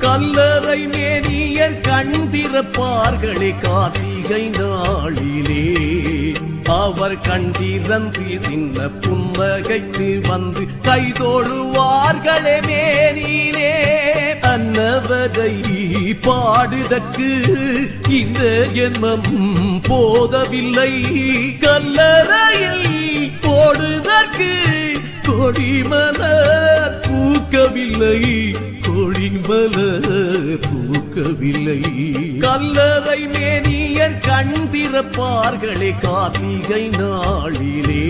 கல்லறை மேனியர் கண் திறப்பார்களே கார்த்திகை நாளிலே, அவர் கண் திறந்து சின்ன புன்னகைத்து வந்து கைதோழுவார்களே மேனிலே. அன்னவரை பாடுதற்கு இந்த ஜென்மம் போதவில்லை, கல்லறையில் போடுதற்கு கொடிமலர் பூக்கவில்லை, கொடிமலர் பூக்கவில்லை. கல்லறை மேனியர் கண் திறப்பார்களே கார்த்திகை நாளிலே,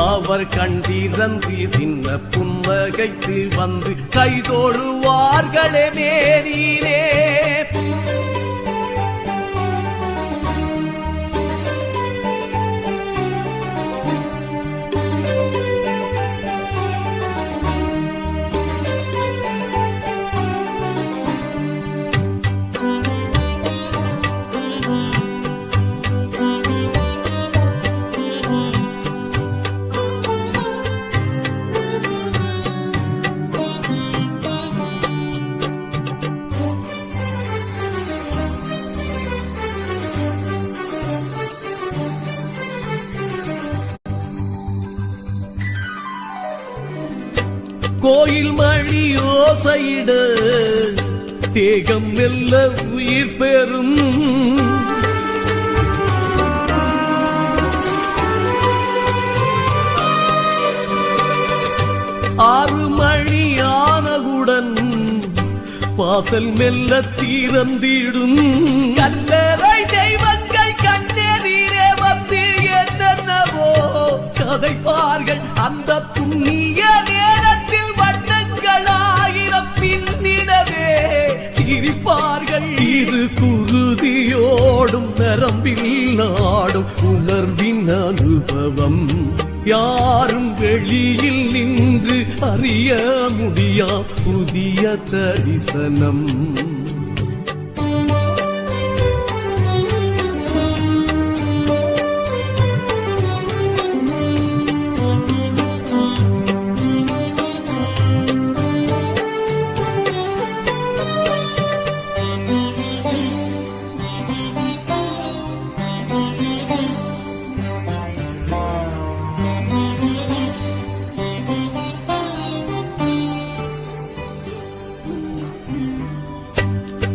அவர் கண் திறந்து சின்ன புன்னகைத்து வந்து கைதோழுவார்களே மேனிலே. கோயில் மணி ஓசையிட தேகம் மெல்ல உயிர் பெறும், ஆறு மணி ஆனவுடன் வாசல் மெல்ல திறந்திடும். கல்லறை தெய்வங்கள் கண்ணெதிரே வந்து என்னென்னவோ கதைப்பார்கள், அந்த புண்ணிய நேரத்தில் வண்ணங்களாயிரம் பின்னிடவே சிரிப்பார்கள். இது குருதியோடும் நரம்பில் நாடும் உணர்வின் அனுபவம், யாரும் வெளியில் நின்று அறிய முடியா புதிய தரிசனம்.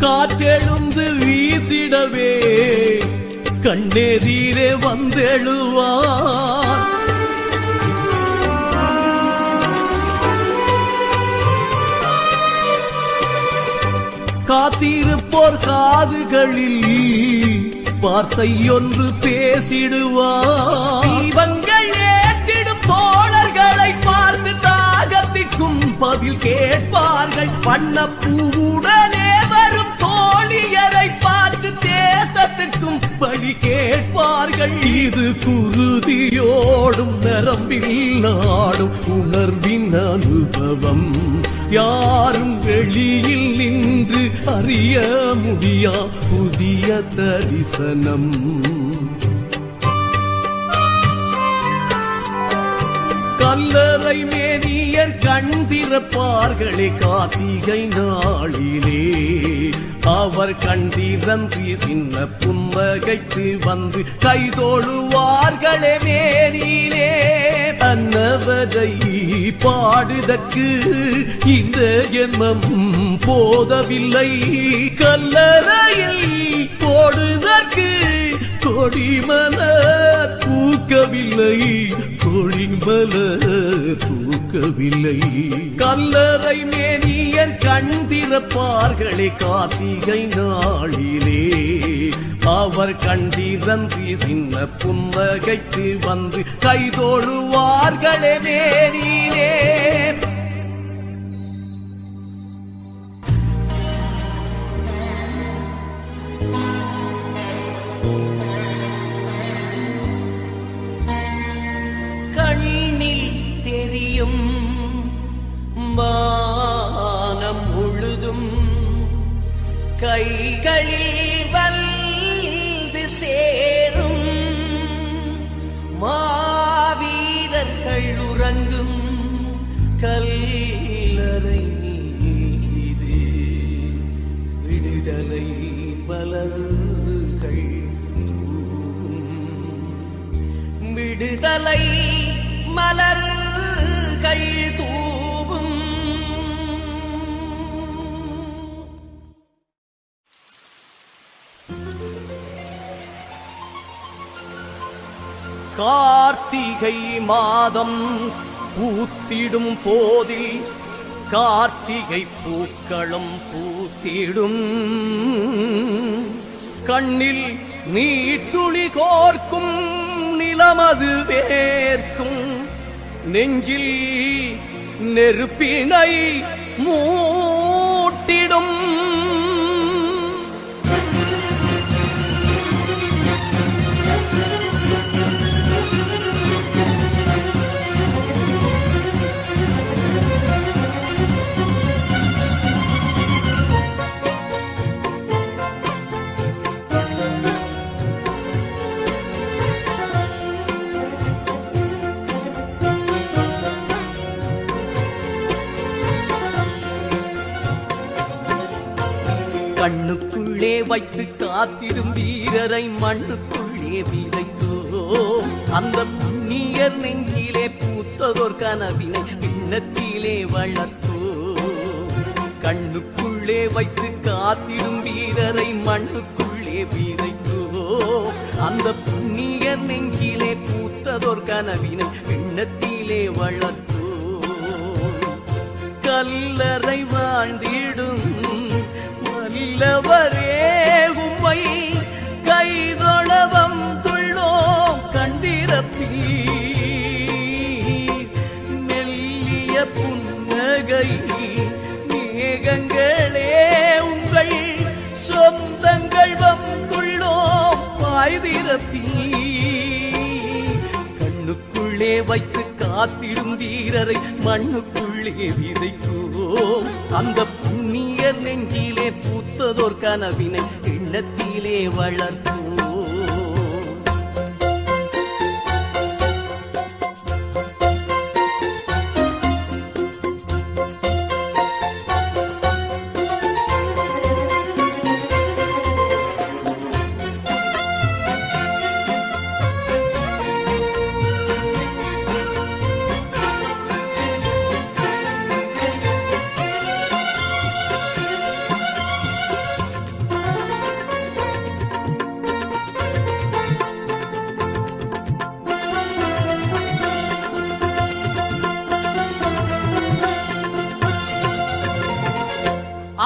காற்றெழுந்து வீசிடவே கண்ணெதிரே வந்தெழுவார், காத்திருப்போர் காதுகளில் வார்த்தை ஒன்று பேசிடுவார். தீபங்கள் ஏற்றிடும் தோழர்களை பார்த்து தாகத்திற்கும் பதில் கேட்பார்கள், வண்ணப்பூவுடனே வரும் தோழியரை பார்த்து தேசத்திற்கும் பழி கேட்பார்கள். இது குருதியோடும் நரம்பில் நாடும் உணர்வின் அனுபவம், யாரும் வெளியில் நின்று அறிய முடியா புதிய தரிசனம். கல்லறை மேனியர் கண் திறப்பார்களே கார்த்திகை நாளிலே, அவர் கண் திறந்து சின்ன புன்னகைத்து வந்து கைதோழுவார்களே மேனிலே. அன்னவரை பாடுதற்கு இந்த ஜென்மம் போதவில்லை, கல்லறையில் போடுதற்கு கொடிமலர் பூக்கவில்லை, கொழிமலர் பூக்கவில்லை. கல்லறை மேனியர் கண் திறப்பார்களே கார்த்திகை நாளிலே, அவர் கண்டிரந்து சின்ன புன்னகைக்கு வந்து கைதோழுவார்களே நேரிலே. கண்ணில் தெரியும் வானம் முழுதும் கைகளில் வந்து சேரும் மாவீரர்கள் உறங்கும் கல்லறை மீது விடுதலை மலர்கள் தூவும், விடுதலை மலர்கள் தூவும். கார்த்திகை மாதம் பூத்திடும் போதில் கார்த்திகை பூக்களும் பூத்திடும். கண்ணில் நீட்டுளி கோர்க்கும் நிலமது வேர்க்கும், நெஞ்சில் நெருப்பினை மூட்டிடும். கண்ணுக்குள்ளே வைத்து காத்திடும் வீரரை மண்ணுக்குள்ளே விதைத்தோ, அந்த புண்ணியர் நெஞ்சிலே பூத்ததோர் கனவினை பின்னத்திலே வளர்த்தோ. கண்ணுக்குள்ளே வைத்து காத்திடும் வீரரை மண்ணுக்குள்ளே விதைத்தோ, அந்த புண்ணியர் நெஞ்சிலே பூத்ததோர் கனவினை பின்னத்திலே வளர்த்தோ. கல்லறை வாழ்ந்திடும் வல்லவரே உம்மை கைதொழவம் துள்ளோம் கண்டிரப்பீ. மெல்லிய புன்னகை மேகங்களே உங்கள் சொந்தங்கள் வந்துள்ளோம் வாய்திரப்பீ. கண்ணுக்குள்ளே வைத்து காத்திடும் வீரரை மண்ணுக்குள்ளே விதைத்தோம், அந்த புண்ணியர் நெஞ்சிலே பூத்ததோர் கனவினை எண்ணத்திலே வளர்த்தோம்.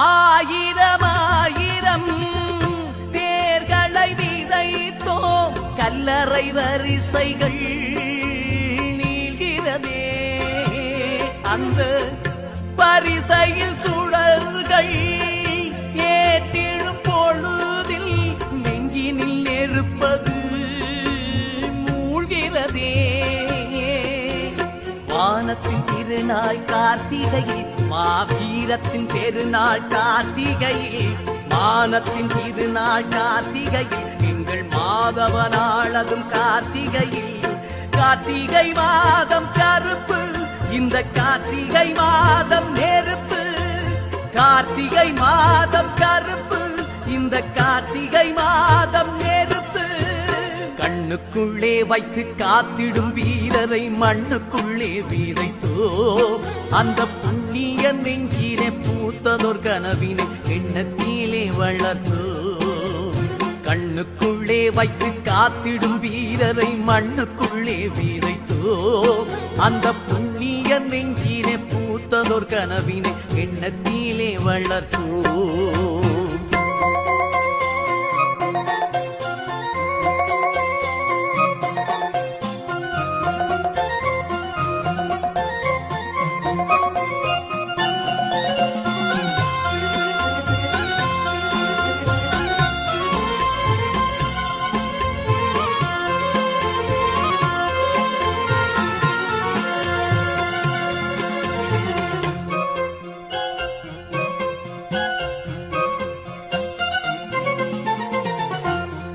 ஆயிரம் ஆயிரம் பேர்களை விதைத்தோம், கல்லறை வரிசைகள் நீள்கிறதே. அந்த பரிசையில் சுடர்கள் ஏற்றிடும் பொழுதில் நெஞ்சினில் நெருப்பது மூழ்கிறதே. வானத்தின் திருநாள் கார்த்திகையில் மாவீரத்தின் பெருநாள் கார்த்திகையில், வானத்தின் திருநாள் கார்த்திகையில், எங்கள் மாதவ நாளதும் கார்த்திகையில். கார்த்திகை மாதம் கருப்பு, இந்த கார்த்திகை மாதம் நெருப்பு. கார்த்திகை மாதம் கருப்பு, இந்த கார்த்திகை மாதம் நெருப்பு. கண்ணுக்குள்ளே வைத்து காத்திடும் வீரரை மண்ணுக்குள்ளே விதைத்தோ, அந்த புண்ணிய நெஞ்சிலே பூத்ததோர் கனவினை எண்ணத்திலே வளர்த்தோ. கண்ணுக்குள்ளே வைத்து காத்திடும் வீரரை மண்ணுக்குள்ளே விதைத்தோ, விதைத்தோம். அந்த புண்ணிய நெஞ்சிலே பூத்ததோர் கனவினை எண்ணத்திலே வளர்த்தோம்.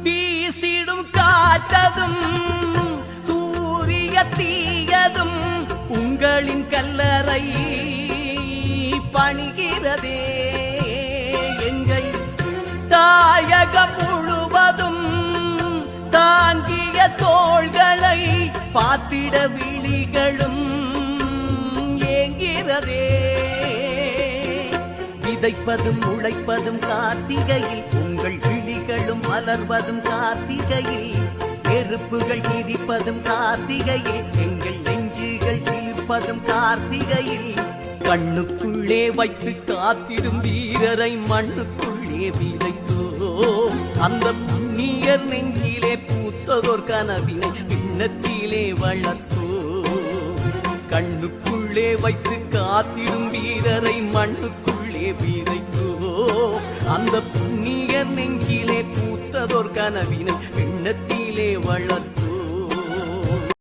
வீசிடும் காற்றதும் சூரிய தீயதும் உங்களின் கல்லறை பணிகிறதே. எங்கள் தாயகம் முழுவதும் தாங்கிய தோள்களை பார்த்திட விழிகளும் ஏங்கிறதே. விதைப்பதும் உழைப்பதும் கார்த்திகையில், உங்கள் விழிகளும் மலர்வதும் கார்த்திகையில். நெருப்புகள் இடிப்பதும் கார்த்திகையில், எங்கள் நெஞ்சுகள் சிலிர்ப்பதும் கார்த்திகையில். கண்ணுக்குள்ளே வைத்து காத்திடும் வீரரை மண்ணுக்குள்ளே விதைத்தோம். அந்த புண்ணியர் நெஞ்சிலே பூத்ததோர் கனவினை எண்ணத்திலே வளர்த்தோம். கண்ணுக்குள்ளே வைத்து காத்திடும் வீரரை மண்ணுக்குள்ளே விதைத்தோம். அந்த புண்ணியர் நெஞ்சிலே பூத்ததோர் கனவினை எண்ணத்திலே வளர்த்தோம்.